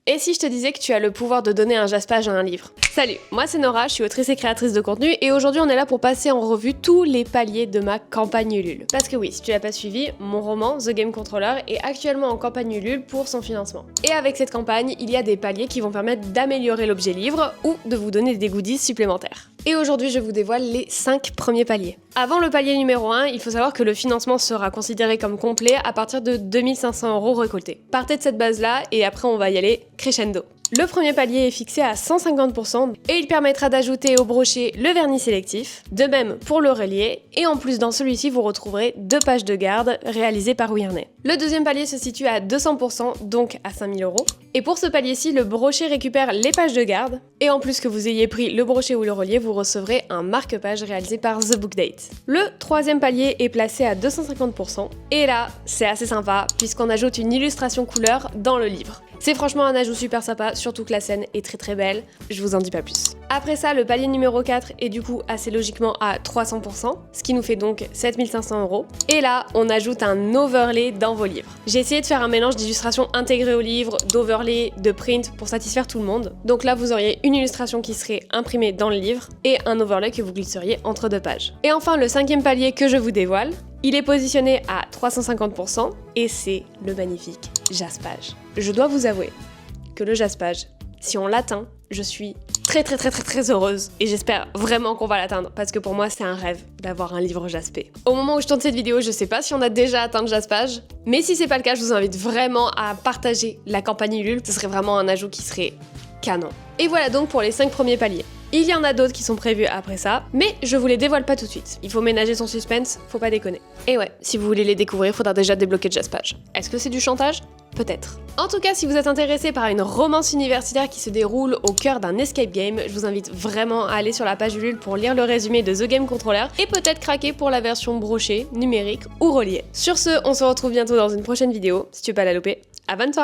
Et si je te disais que tu as le pouvoir de donner un jaspage à un livre? Salut, moi c'est Nora, je suis autrice et créatrice de contenu et aujourd'hui on est là pour passer en revue tous les paliers de ma campagne Ulule. Parce que oui, si tu l'as pas suivi, mon roman The Game Controller est actuellement en campagne Ulule pour son financement. Et avec cette campagne, il y a des paliers qui vont permettre d'améliorer l'objet livre ou de vous donner des goodies supplémentaires. Et aujourd'hui je vous dévoile les 5 premiers paliers. Avant le palier numéro 1, il faut savoir que le financement sera considéré comme complet à partir de 2500 € récoltés. Partez de cette base là et après on va y aller crescendo. Le premier palier est fixé à 150% et il permettra d'ajouter au brochet le vernis sélectif, de même pour le relier, et en plus dans celui-ci vous retrouverez 2 pages de garde réalisées par Wierney. Le deuxième palier se situe à 200%, donc à 5000 €. Et pour ce palier-ci, le brochet récupère les pages de garde, et en plus que vous ayez pris le brochet ou le relier, vous recevrez un marque-page réalisé par The Book Date. Le troisième palier est placé à 250%, et là, c'est assez sympa, puisqu'on ajoute une illustration couleur dans le livre. C'est franchement un ajout super sympa, surtout que la scène est très belle, je vous en dis pas plus. Après ça, le palier numéro 4 est du coup assez logiquement à 300%, ce qui nous fait donc 7500 €. Et là, on ajoute un overlay dans vos livres. J'ai essayé de faire un mélange d'illustrations intégrées au livre, d'overlay, de print pour satisfaire tout le monde. Donc là, vous auriez une illustration qui serait imprimée dans le livre et un overlay que vous glisseriez entre 2 pages. Et enfin, le cinquième palier que je vous dévoile, il est positionné à 350% et c'est le magnifique jaspage. Je dois vous avouer que le jaspage, si on l'atteint, je suis très heureuse et j'espère vraiment qu'on va l'atteindre parce que pour moi c'est un rêve d'avoir un livre jaspé. Au moment où je tourne cette vidéo, je sais pas si on a déjà atteint le jaspage, mais si c'est pas le cas, je vous invite vraiment à partager la campagne Ulule, ce serait vraiment un ajout qui serait canon. Et voilà donc pour les 5 premiers paliers. Il y en a d'autres qui sont prévus après ça, mais je vous les dévoile pas tout de suite. Il faut ménager son suspense, faut pas déconner. Et ouais, si vous voulez les découvrir, faudra déjà débloquer le jaspage. Est-ce que c'est du chantage? Peut-être. En tout cas, si vous êtes intéressé par une romance universitaire qui se déroule au cœur d'un escape game, je vous invite vraiment à aller sur la page Ulule pour lire le résumé de The Game Controller et peut-être craquer pour la version brochée, numérique ou reliée. Sur ce, on se retrouve bientôt dans une prochaine vidéo. Si tu veux pas la louper, abonne-toi!